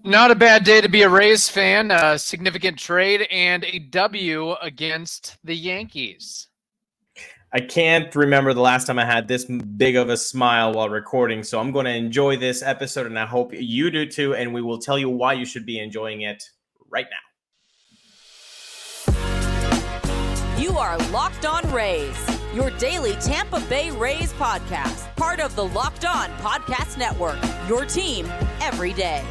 Not a bad day to be a Rays fan. A significant trade and a W against the Yankees. I can't remember the last time I had this big of a smile while recording, so I'm going to enjoy this episode, and I hope you do too, and we will tell you why you should be enjoying it right now. You are Locked On Rays, your daily Tampa Bay Rays podcast, part of the Locked On Podcast Network, your team every day.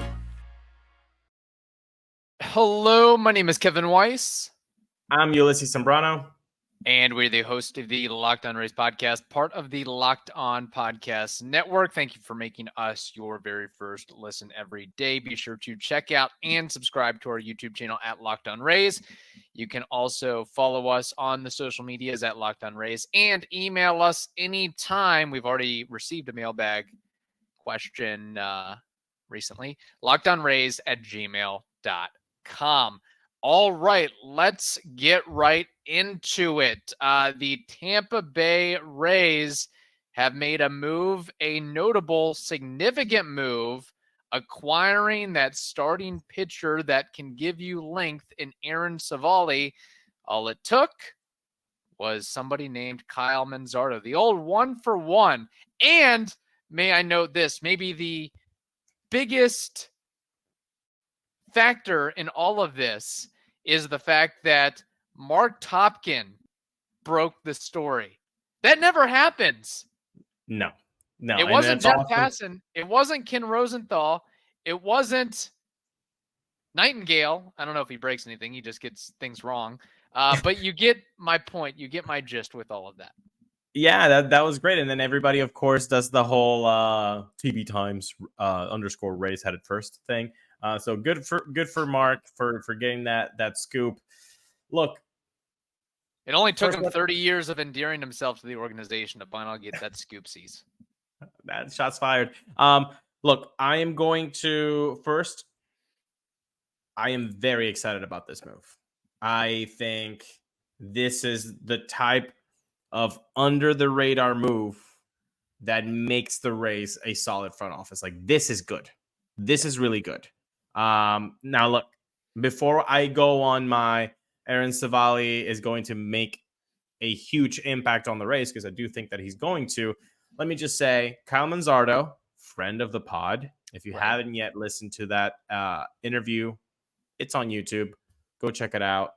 Hello, my name is Kevin Weiss. I'm Ulises Sambrano. And we're the host of the Locked On Rays podcast, part of the Locked On Podcast Network. Thank you for making us your very first listen every day. Be sure to check out and subscribe to our YouTube channel at Locked On Rays. You can also follow us on the social medias at Locked On Rays and email us anytime. We've already received a mailbag question recently. LockedOnRays@gmail.com. All right, let's get right into it. The Tampa Bay Rays have made a move, a notable, significant move, acquiring that starting pitcher that can give you length in Aaron Civale. All it took was somebody named Kyle Manzardo, the old 1-for-1. And may I note this, maybe the biggest factor in all of this is the fact that Mark Topkin broke the story. That never happens. No. It wasn't Jeff Passan. It wasn't Ken Rosenthal. It wasn't Nightingale. I don't know if he breaks anything. He just gets things wrong. But you get my point. You get my gist with all of that. Yeah, that was great. And then everybody, of course, does the whole TV Times _ Rays had it first thing. So good for Mark for getting that scoop. Look, it only took him 30 years of endearing himself to the organization to finally get that scoopsies. That shots fired. Look, I am going to first. I am very excited about this move. I think this is the type of under the radar move that makes the Rays a solid front office. Like, this is good. This is really good. Now look, before I go on my Aaron Civale is going to make a huge impact on the Rays, because I do think that he's going to, let me just say, Kyle Manzardo, friend of the pod. If you haven't yet listened to that interview, it's on YouTube. Go check it out.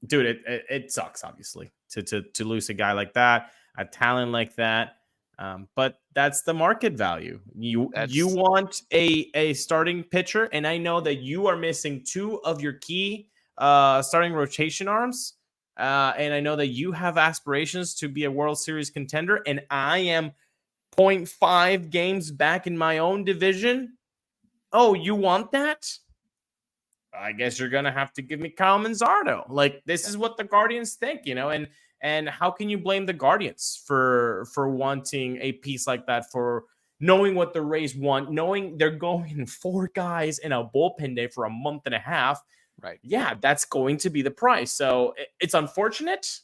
Dude, it sucks, obviously, to lose a guy like that, a talent like that. But that's the market value. You want a starting pitcher, and I know that you are missing two of your key starting rotation arms. And I know that you have aspirations to be a World Series contender, and I am 0.5 games back in my own division. Oh, you want that? I guess you're going to have to give me Kyle Manzardo. Like, this is what the Guardians think, and how can you blame the Guardians for wanting a piece like that, for knowing what the Rays want, knowing they're going 4 guys in a bullpen day for a month and a half. Right. Yeah, that's going to be the price. So it's unfortunate.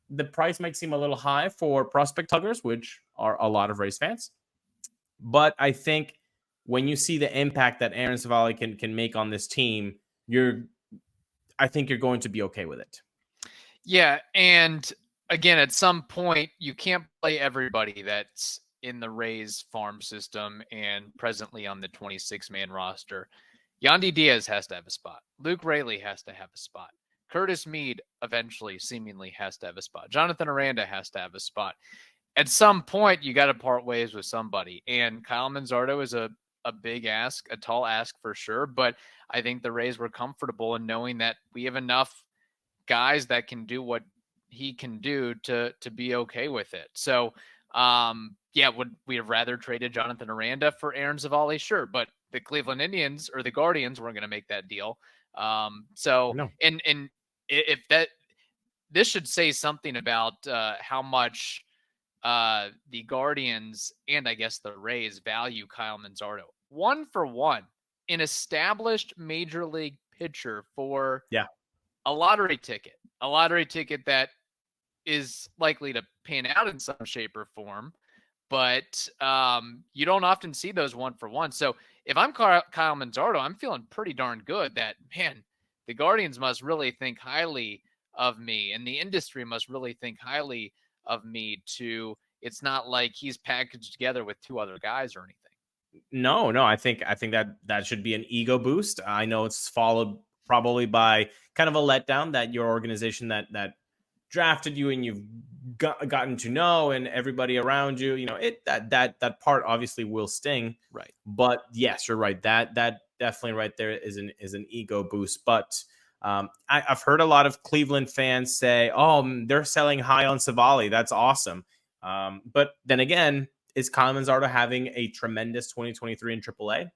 The price might seem a little high for prospect huggers, which are a lot of Rays fans. But I think when you see the impact that Aaron Civale can make on this team, I think you're going to be okay with it. Yeah, and again, at some point, you can't play everybody that's in the Rays farm system and presently on the 26-man roster. Yandy Diaz has to have a spot. Luke Raley has to have a spot. Curtis Mead eventually seemingly has to have a spot. Jonathan Aranda has to have a spot. At some point, you got to part ways with somebody. And Kyle Manzardo is a big ask, a tall ask for sure. But I think the Rays were comfortable in knowing that we have enough guys that can do what he can do to be okay with it. So, would we have rather traded Jonathan Aranda for Aaron Civale? Sure. But the Cleveland Indians or the Guardians weren't going to make that deal. And if that, this should say something about how much the Guardians and I guess the Rays value Kyle Manzardo. 1-for-1, an established major league pitcher for a lottery ticket that is likely to pan out in some shape or form. but you don't often see those 1-for-1. So if I'm Kyle Manzardo, I'm feeling pretty darn good that, man, the Guardians must really think highly of me, and the industry must really think highly of me too. It's not like he's packaged together with 2 other guys or anything. No, I think that should be an ego boost. I know it's followed probably by kind of a letdown that your organization that drafted you and you've gotten to know, and everybody around you, that part obviously will sting. Right. But yes, you're right. That definitely right there is an ego boost. But I've heard a lot of Cleveland fans say, "Oh, they're selling high on Civale. That's awesome." But then again, is Kyle Manzardo having a tremendous 2023 in AAA?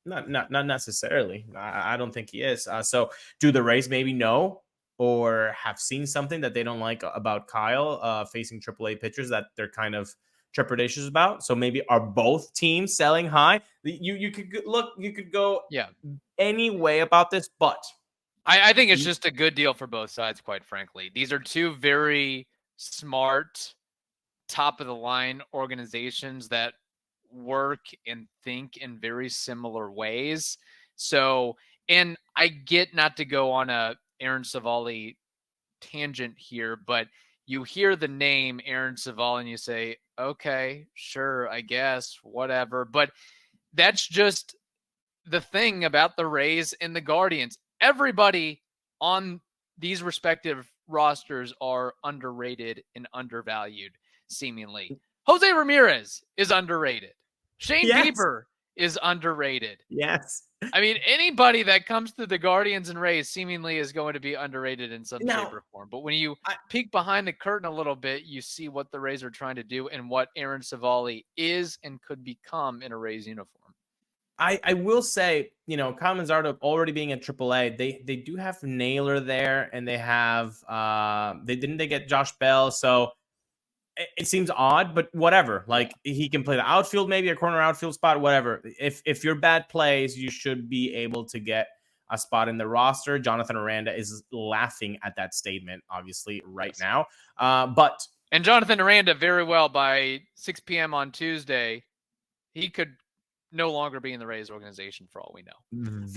Not necessarily. I don't think he is. So do the Rays maybe know or have seen something that they don't like about Kyle facing AAA pitchers that they're kind of trepidatious about? So maybe are both teams selling high? You could go any way about this, but I think it's just a good deal for both sides, quite frankly. These are 2 very smart, top of the line organizations that work and think in very similar ways. So, and I get not to go on a Aaron Civale tangent here, but you hear the name Aaron Civale and you say, okay, sure, I guess, whatever. But that's just the thing about the Rays and the Guardians. Everybody on these respective rosters are underrated and undervalued, seemingly. Jose Ramirez is underrated. Shane Bieber is underrated. Yes. I mean, anybody that comes to the Guardians and Rays seemingly is going to be underrated in some shape or form. But when you peek behind the curtain a little bit, you see what the Rays are trying to do and what Aaron Civale is and could become in a Rays uniform. I will say, Kyle Manzardo already being at AAA, they do have Naylor there, and they have they get Josh Bell, so it seems odd, but whatever. Like, he can play the outfield, maybe a corner outfield spot, whatever. If your bat plays, you should be able to get a spot in the roster. Jonathan Aranda is laughing at that statement, obviously, right now. And Jonathan Aranda, very well, by 6 p.m. on Tuesday, he could no longer be in the Rays organization for all we know.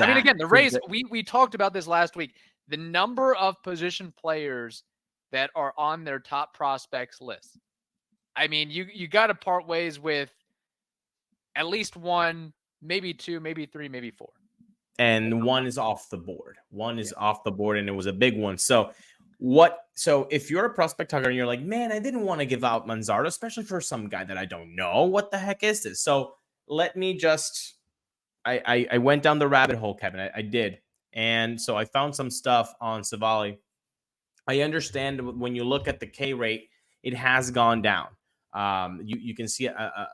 I mean, again, the Rays, we talked about this last week. The number of position players that are on their top prospects list. I mean, you got to part ways with at least 1, maybe 2, maybe 3, maybe 4. And 1 is off the board. One is off the board, and it was a big one. So if you're a prospect hugger and you're like, man, I didn't want to give out Manzardo, especially for some guy that I don't know, what the heck is this? So let me just, I went down the rabbit hole, Kevin. I did. And so I found some stuff on Civale. I understand when you look at the K rate, it has gone down. You can see a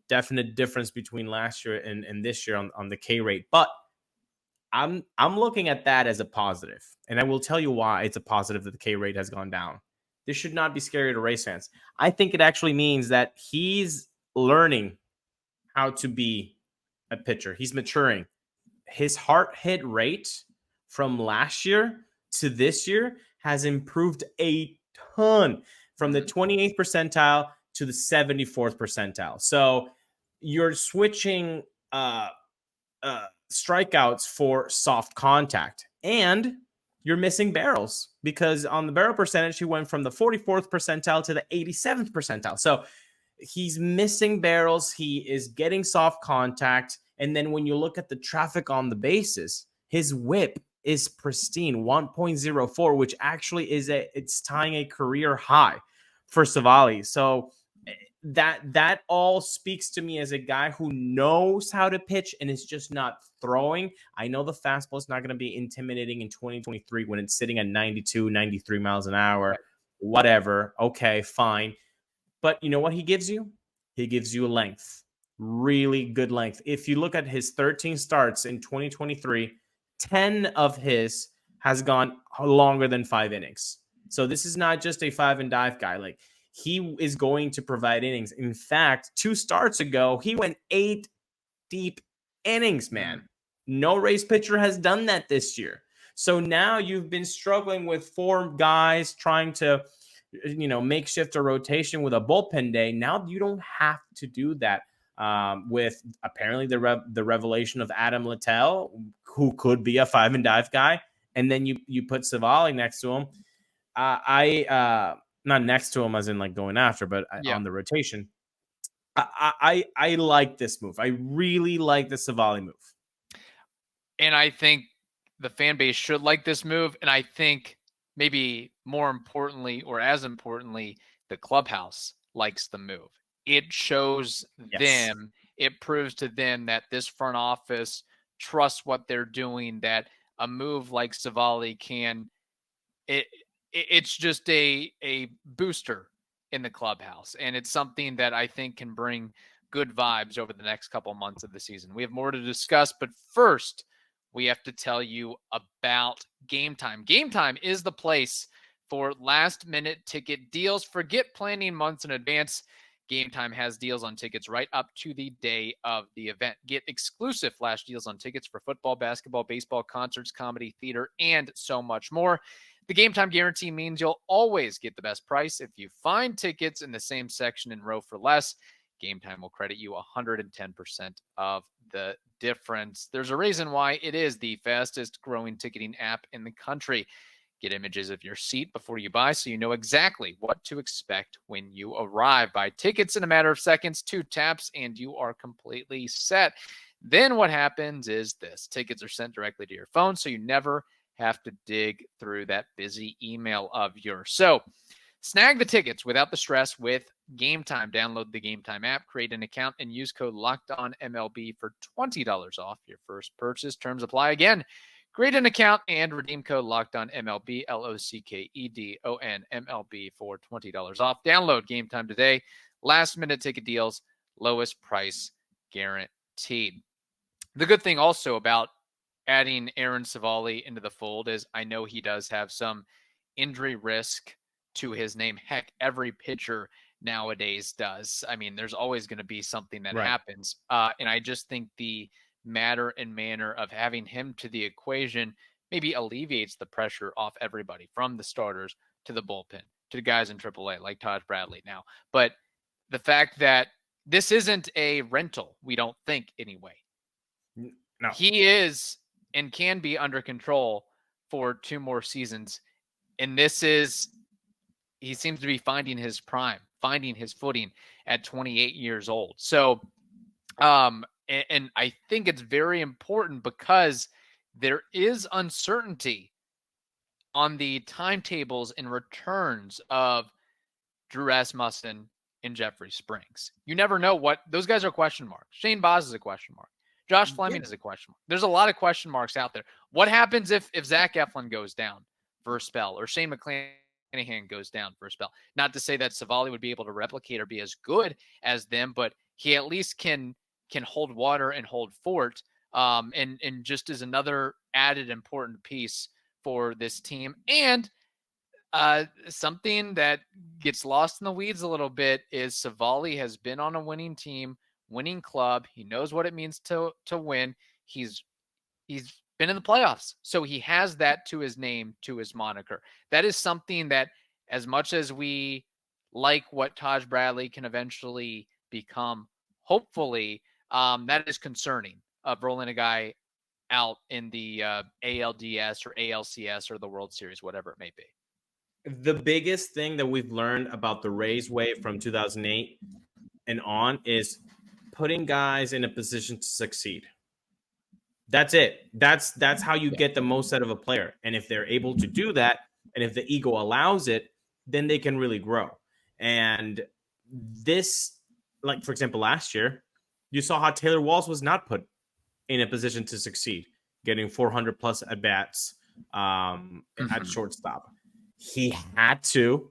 definite difference between last year and this year on the K rate. But I'm looking at that as a positive. And I will tell you why it's a positive that the K rate has gone down. This should not be scary to Rays fans. I think it actually means that he's learning how to be a pitcher. He's maturing. His hard hit rate from last year to this year has improved a ton, from the 28th percentile to the 74th percentile. So you're switching strikeouts for soft contact, and you're missing barrels, because on the barrel percentage, he went from the 44th percentile to the 87th percentile. So he's missing barrels. He is getting soft contact. And then when you look at the traffic on the bases, his whip is pristine, 1.04, which actually it's tying a career high for Civale. So that all speaks to me as a guy who knows how to pitch and is just not throwing. I know the fastball is not going to be intimidating in 2023 when it's sitting at 92, 93 miles an hour, whatever. Okay, fine. But you know what he gives you? He gives you length, really good length. If you look at his 13 starts in 2023, 10 of his has gone longer than 5 innings. So this is not just a 5 and dive guy. Like, he is going to provide innings. In fact, 2 starts ago, he went 8 deep innings, man. No Rays pitcher has done that this year. So now you've been struggling with 4 guys trying to makeshift or rotation with a bullpen day. Now you don't have to do that. With apparently the revelation of Adam Littell, who could be a 5-and-dive guy, and then you put Civale next to him. Not next to him as in like going after, but on the rotation. I like this move. I really like the Civale move. And I think the fan base should like this move. And I think maybe more importantly, or as importantly, the clubhouse likes the move. It shows them, it proves to them that this front office trusts what they're doing, that a move like Civale it's just a booster in the clubhouse. And it's something that I think can bring good vibes over the next couple months of the season. We have more to discuss, but first we have to tell you about Game Time. Game Time is the place for last-minute ticket deals. Forget planning months in advance. Game Time has deals on tickets right up to the day of the event. Get exclusive flash deals on tickets for football, basketball, baseball, concerts, comedy, theater, and so much more. The Game Time guarantee means you'll always get the best price. If you find tickets in the same section and row for less, Game Time will credit you 110% of the difference. There's a reason why it is the fastest growing ticketing app in the country. Get images of your seat before you buy so you know exactly what to expect when you arrive. Buy tickets in a matter of seconds, 2 taps, and you are completely set. Then what happens is this. Tickets are sent directly to your phone so you never have to dig through that busy email of yours. So snag the tickets without the stress with Game Time. Download the Game Time app, create an account, and use code LOCKEDONMLB for $20 off your first purchase. Terms apply. Again, create an account and redeem code LOCKEDONMLB, LOCKEDONMLB for $20 off. Download Game Time today. Last-minute ticket deals, lowest price guaranteed. The good thing also about adding Aaron Civale into the fold is I know he does have some injury risk to his name. Heck, every pitcher nowadays does. I mean, there's always going to be something that happens. And I just think the matter and manner of having him to the equation maybe alleviates the pressure off everybody, from the starters to the bullpen to the guys in AAA like Taj Bradley now. But the fact that this isn't a rental, we don't think anyway. No. He is and can be under control for 2 more seasons. And he seems to be finding his prime, finding his footing at 28 years old. So, and I think it's very important because there is uncertainty on the timetables and returns of Drew Rasmussen and Jeffrey Springs. You never know what those guys are question marks. Shane Baz is a question mark. Josh Fleming is a question mark. There's a lot of question marks out there. What happens if Zach Eflin goes down for a spell, or Shane McClanahan goes down for a spell? Not to say that Civale would be able to replicate or be as good as them, but he at least can hold water and hold fort, and just is another added important piece for this team. And something that gets lost in the weeds a little bit is Civale has been on a winning team, winning club. He knows what it means to win. He's been in the playoffs, so he has that to his name, to his moniker. That is something that, as much as we like what Taj Bradley can eventually become, hopefully, that is concerning, of rolling a guy out in the ALDS or ALCS or the World Series, whatever it may be. The biggest thing that we've learned about the Rays way from 2008 and on is putting guys in a position to succeed. That's it. That's how you get the most out of a player. And if they're able to do that, and if the ego allows it, then they can really grow. And this, like, for example, last year, you saw how Taylor Walls was not put in a position to succeed, getting 400 plus at bats at shortstop. He had to.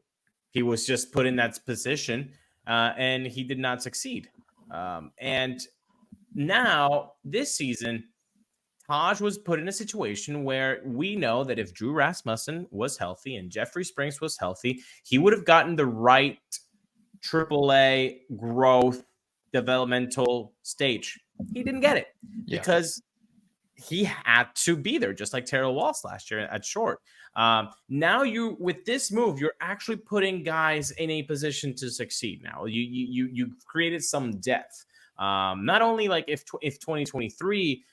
He was just put in that position, and he did not succeed. And now this season, Taj was put in a situation where we know that if Drew Rasmussen was healthy and Jeffrey Springs was healthy, he would have gotten the right AAA growth developmental stage. He didn't get it because he had to be there, just like Terrell Walsh last year at short. Now with this move, you're actually putting guys in a position to succeed. Now you created some depth. Not only like if 2023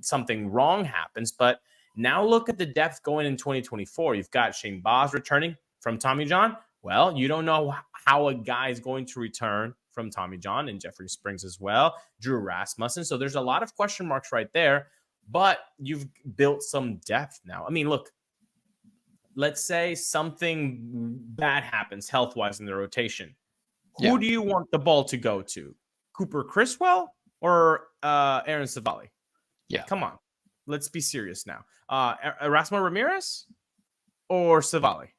something wrong happens, but now look at the depth going in 2024. You've got Shane Bauers returning from Tommy John. Well, you don't know how a guy is going to return from Tommy John, and Jeffrey Springs as well, Drew Rasmussen. So there's a lot of question marks right there, but you've built some depth now. I mean, look, let's say something bad happens health-wise in the rotation. Who do you want the ball to go to? Cooper Criswell or Aaron Civale? Yeah. Come on. Let's be serious now. Erasmo Ramirez or Civale?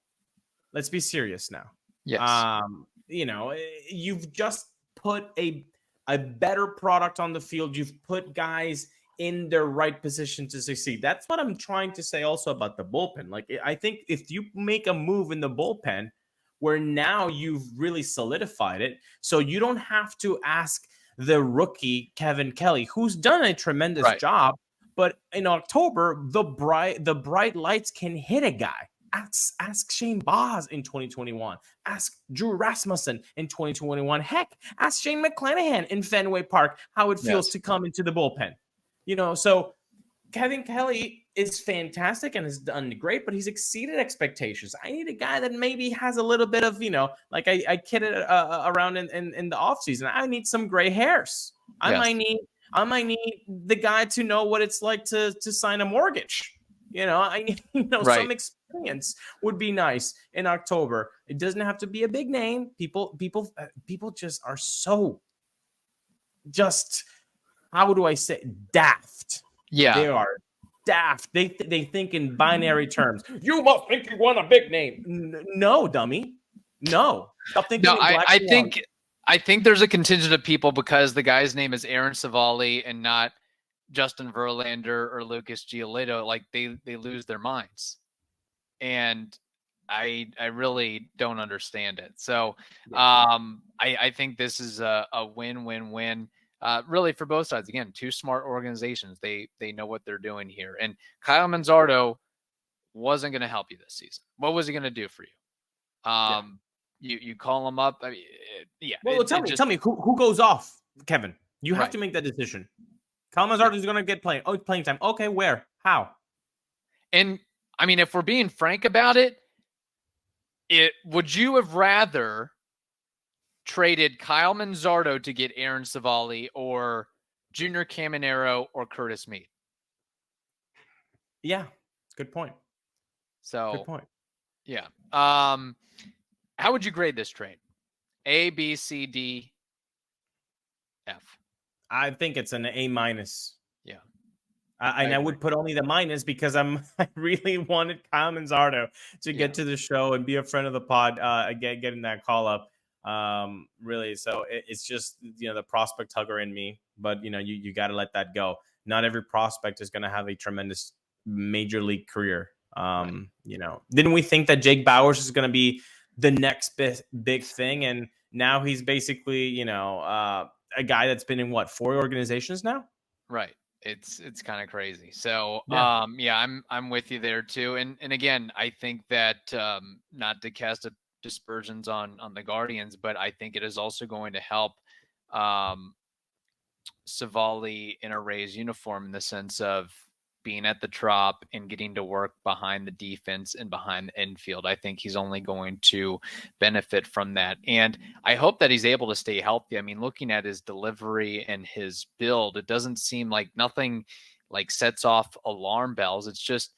Let's be serious now. Yes. You've just put a better product on the field. You've put guys in their right position to succeed. That's what I'm trying to say also about the bullpen. Like, I think if you make a move in the bullpen where now you've really solidified it, so you don't have to ask the rookie Kevin Kelly, who's done a tremendous job, but in October, the bright lights can hit a guy. Ask Shane Bauers in 2021. Ask Drew Rasmussen in 2021. Heck, ask Shane McClanahan in Fenway Park how it feels to come into the bullpen. So Kevin Kelly is fantastic and has done great, but he's exceeded expectations. I need a guy that maybe has a little bit of, like I kidded around in the offseason. I need some gray hairs. I might need the guy to know what it's like to sign a mortgage. Some experience would be nice in October. It doesn't have to be a big name. People just are so how do I say, daft. Yeah. They are daft. They think in binary terms. You must think you want a big name. No, dummy. No. Stop thinking. No, I think there's a contingent of people, because the guy's name is Aaron Civale and not Justin Verlander or Lucas Giolito, like they lose their minds. And I really don't understand it. So I think this is a win-win-win. Really for both sides. Again, two smart organizations. They know what they're doing here. And Kyle Manzardo wasn't going to help you this season. What was he going to do for you? You call him up. I mean, Well, tell me who goes off, Kevin. You have to make that decision. Kyle Manzardo is going to get playing time. Okay, where? How? And I mean, if we're being frank about it, would you have rather traded Kyle Manzardo to get Aaron Civale or Junior Caminero or Curtis Meade? Yeah, good point. So, good point. Yeah. How would you grade this trade? A, B, C, D, F? I think it's an A-. Yeah. I would put only the minus because I really wanted Kyle Manzardo to get to the show and be a friend of the pod, getting that call up. Really. So it's just, the prospect hugger in me, but you got to let that go. Not every prospect is going to have a tremendous major league career. Didn't we think that Jake Bauers is going to be the next big thing? And now he's basically, a guy that's been in 4 organizations now. Right. It's kind of crazy. So, I'm with you there too. And again, I think that, not to cast dispersions on the Guardians, but I think it is also going to help Civale in a Rays uniform in the sense of being at the Trop and getting to work behind the defense and behind the infield. I think he's only going to benefit from that. And I hope that he's able to stay healthy. I mean, looking at his delivery and his build, it doesn't seem like nothing like sets off alarm bells. It's just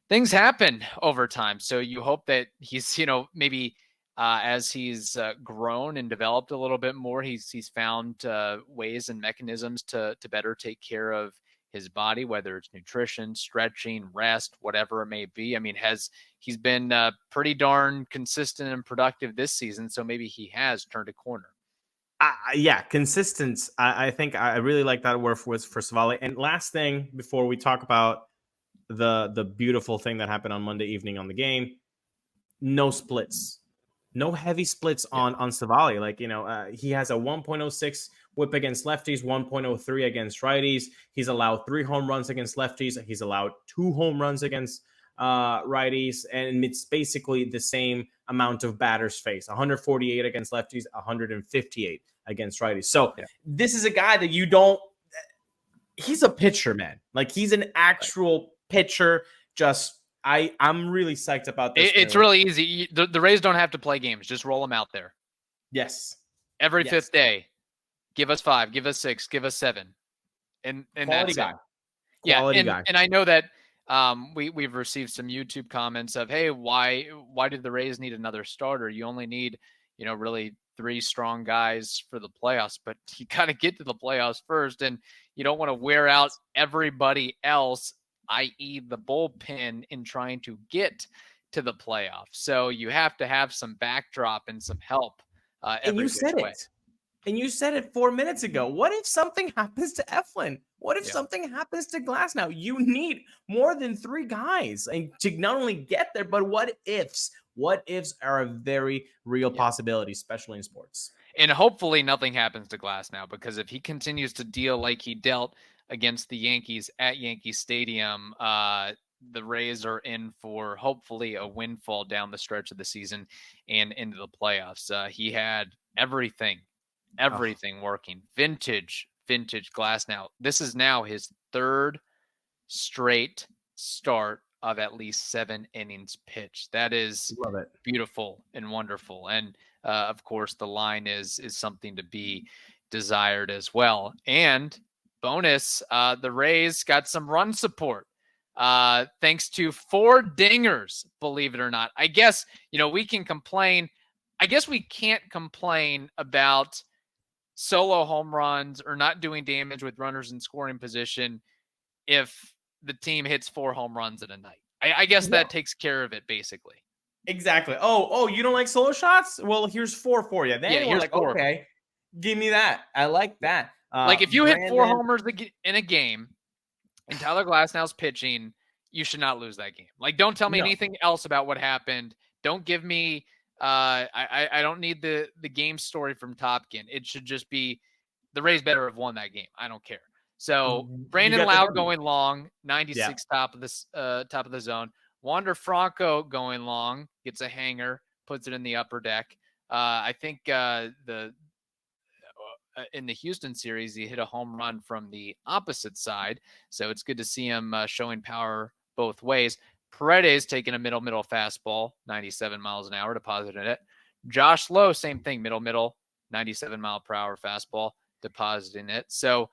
things happen over time. So you hope that he's, maybe as he's grown and developed a little bit more, he's found ways and mechanisms to better take care of his body, whether it's nutrition, stretching, rest, whatever it may be. I mean, he's been pretty darn consistent and productive this season, so maybe he has turned a corner. Consistent. I think I really like that word for Civale. And last thing before we talk about the beautiful thing that happened on Monday evening on the game, no splits. no heavy splits on Civale. Like, he has a 1.06 whip against lefties, 1.03 against righties. He's allowed 3 home runs against lefties. He's allowed 2 home runs against righties. And it's basically the same amount of batters faced, 148 against lefties, 158 against righties. So this is a guy that he's a pitcher, man. Like, he's an actual pitcher. I'm really psyched about this. It's really easy. The Rays don't have to play games. Just roll them out there. Yes. Every fifth day, give us 5, give us 6, give us 7, and quality that's guy. It. Yeah, Quality guy. And I know that we've received some YouTube comments of, hey, why did the Rays need another starter? You only need really 3 strong guys for the playoffs, but you got to get to the playoffs first, and you don't want to wear out everybody else, i.e. the bullpen, in trying to get to the playoffs. So you have to have some backdrop and some help. And you said it. And you said it 4 minutes ago. What if something happens to Eflin? What if something happens to Glasnow? You need more than 3 guys and to not only get there, but what ifs? What ifs are a very real possibility, especially in sports. And hopefully nothing happens to Glasnow, because if he continues to deal like he dealt against the Yankees at Yankee Stadium, the Rays are in for hopefully a windfall down the stretch of the season and into the playoffs. He had everything working. Vintage Glasnow. This is now his 3rd straight start of at least 7 innings pitched. That is beautiful and wonderful. And of course, the line is something to be desired as well. And bonus, the Rays got some run support thanks to 4 dingers, believe it or not. I guess, we can complain. I guess we can't complain about solo home runs or not doing damage with runners in scoring position if the team hits 4 home runs in a night. I guess that takes care of it, basically. Exactly. Oh, you don't like solo shots? Well, here's 4 for you. Then here's 4. Okay, give me that. I like that. Like, if you hit 4 homers in a game and Tyler Glasnow's pitching, you should not lose that game. Like, don't tell me anything else about what happened. Don't give me I don't need the game story from Top Gun. It should just be the Rays better have won that game. I don't care. So Brandon Lowe going long, 96 top of the zone. Wander Franco going long, gets a hanger, puts it in the upper deck. I think in the Houston series, he hit a home run from the opposite side. So it's good to see him showing power both ways. Paredes taking a middle fastball, 97 miles an hour, deposited it. Josh Lowe, same thing, middle, 97 mile per hour fastball, depositing it. So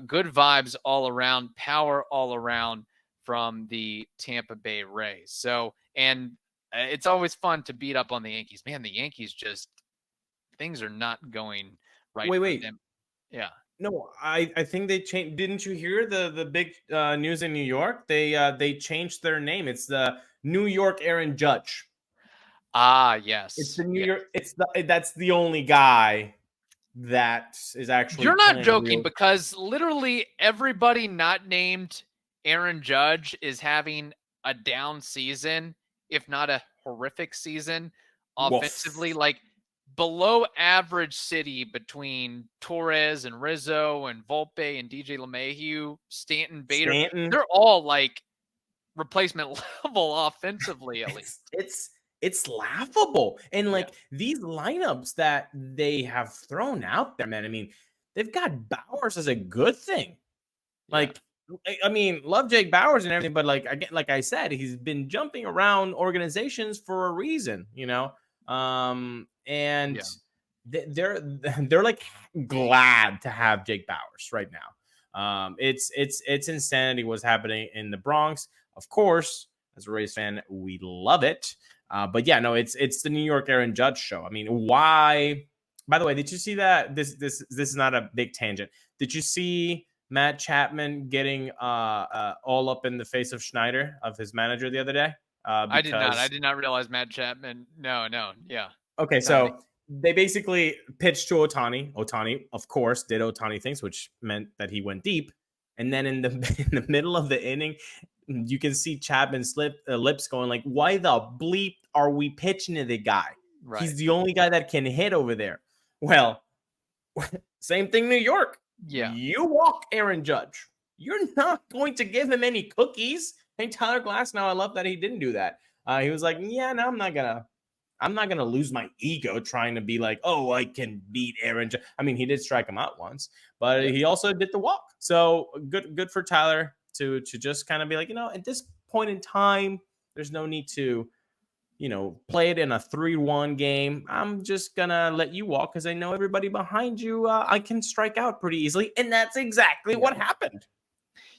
good vibes all around, power all around from the Tampa Bay Rays. So, and it's always fun to beat up on the Yankees. Man, the Yankees things are not going right. Wait. Yeah. No, I think they changed. Didn't you hear the big news in New York? They changed their name. It's the New York Aaron Judge. Ah, yes. It's the New York. That's the only guy that is actually. You're not joking, because literally everybody not named Aaron Judge is having a down season, if not a horrific season offensively. Like, below average city between Torres and Rizzo and Volpe and DJ LeMahieu, Stanton, Bader. They're all like replacement level offensively, at least. It's laughable. And these lineups that they have thrown out there, man. I mean, they've got Bauers as a good thing. Like, I mean, love Jake Bauers and everything, but like I said, he's been jumping around organizations for a reason, and they're like glad to have Jake Bauers right now. It's insanity what's happening in the Bronx. Of course, as a Rays fan, we love it. But yeah, no, it's the New York Aaron Judge show. I mean, why? By the way, did you see that? This is not a big tangent. Did you see Matt Chapman getting all up in the face of Schneider, of his manager, the other day? I did not realize Matt Chapman. No. Yeah. Okay, so they basically pitched to Ohtani. Ohtani, of course, did Ohtani things, which meant that he went deep. And then in the middle of the inning, you can see Chapman's lips going like, "Why the bleep are we pitching to the guy? Right. He's the only guy that can hit over there. Well, same thing, New York. Yeah. You walk Aaron Judge. You're not going to give him any cookies. Hey, Tyler Glasnow, I love that he didn't do that. He was like, yeah, no, I'm not gonna lose my ego trying to be like, oh, I can beat Aaron Judge. I mean, he did strike him out once, but he also did the walk. So good for Tyler to just kind of be like, at this point in time, there's no need to, play it in a 3-1 game. I'm just gonna let you walk because I know everybody behind you. I can strike out pretty easily, and that's exactly what happened.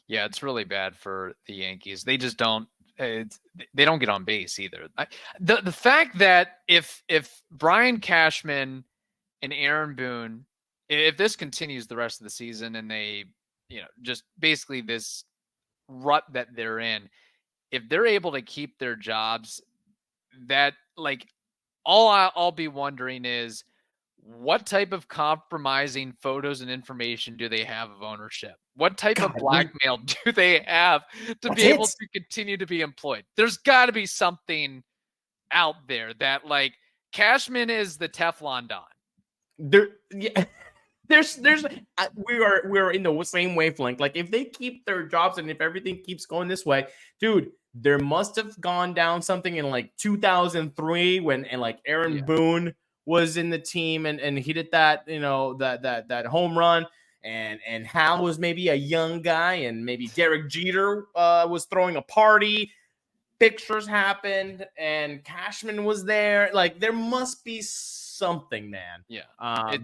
Yeah, it's really bad for the Yankees. They just don't. They don't get on base either. The fact that if Brian Cashman and Aaron Boone, if this continues the rest of the season and they, just basically this rut that they're in, if they're able to keep their jobs, that all I'll be wondering is what type of compromising photos and information do they have of ownership? What type of blackmail do they have to be able to continue to be employed? There's got to be something out there that Cashman is the Teflon Don. We're in the same wavelength. Like if they keep their jobs and if everything keeps going this way, dude, there must have gone down something in 2003 when Aaron Boone was in the team and he did that, that home run. And Hal was maybe a young guy, and maybe Derek Jeter was throwing a party. Pictures happened, and Cashman was there. There must be something, man. Yeah,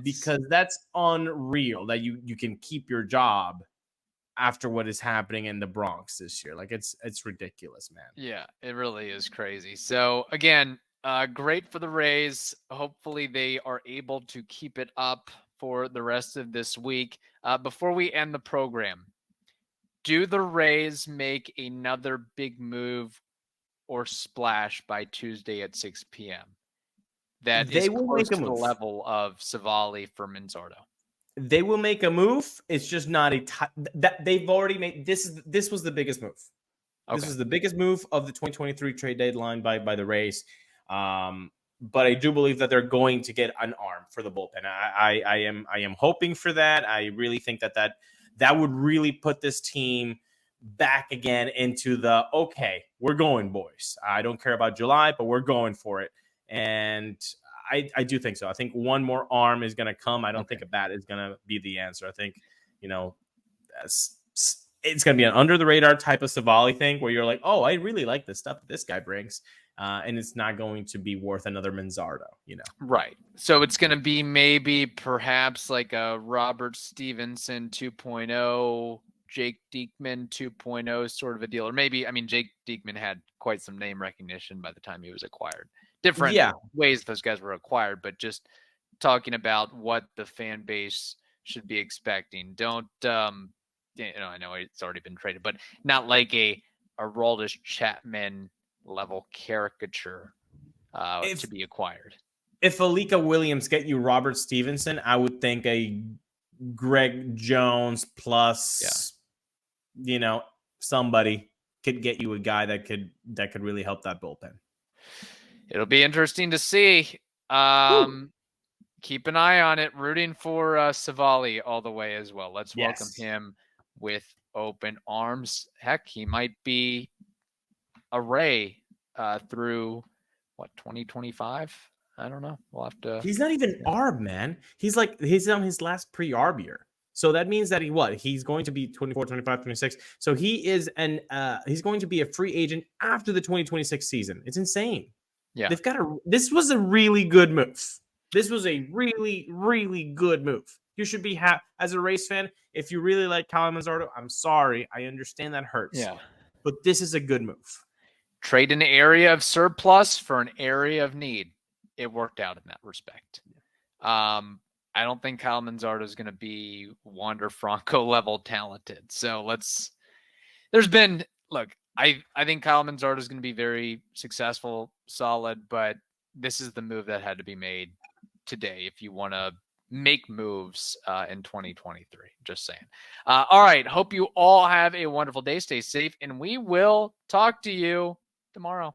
because that's unreal that you can keep your job after what is happening in the Bronx this year. It's ridiculous, man. Yeah, it really is crazy. So again, great for the Rays. Hopefully, they are able to keep it up for the rest of this week. Before we end the program, do the Rays make another big move or splash by Tuesday at 6 p.m.? That is close to the level of Civale for Manzardo. They will make a move. It's just not that they've already made. This was the biggest move. Okay. This was the biggest move of the 2023 trade deadline by the Rays. But I do believe that they're going to get an arm for the bullpen. I am hoping for that. I really think that would really put this team back again into the, okay, we're going, boys. I don't care about July, but we're going for it. And I do think so. I think one more arm is going to come. I don't think a bat is going to be the answer. I think, it's going to be an under the radar type of Civale thing where you're like, oh, I really like the stuff that this guy brings. And it's not going to be worth another Manzardo, Right. So it's going to be perhaps like a Robert Stevenson 2.0, Jake Diekman 2.0 sort of a deal. Or maybe, Jake Diekman had quite some name recognition by the time he was acquired. Different ways those guys were acquired, but just talking about what the fan base should be expecting. Don't, I know it's already been traded, but not like a Aroldis Chapman level caricature to be acquired. If Alika Williams get you Robert Stevenson, I would think a Greg Jones plus, somebody could get you a guy that could really help that bullpen. It'll be interesting to see. Keep an eye on it. Rooting for Civale all the way as well. Let's welcome him with open arms. Heck, he might be a Ray through 2025. I don't know. We'll have to. He's not even ARB, man. He's on his last pre-ARB year. So that means that he's going to be 24, 25, 26. So he is he's going to be a free agent after the 2026 season. It's insane. Yeah. This was a really good move. This was a really, really good move. You should be as a Rays fan. If you really like Kyle Manzardo, I'm sorry. I understand that hurts. Yeah. But this is a good move. Trade an area of surplus for an area of need. It worked out in that respect. I don't think Kyle Manzardo is going to be Wander Franco level talented. So I think Kyle Manzardo is going to be very successful, solid, but this is the move that had to be made today if you want to make moves in 2023. Just saying. All right. Hope you all have a wonderful day. Stay safe, and we will talk to you tomorrow.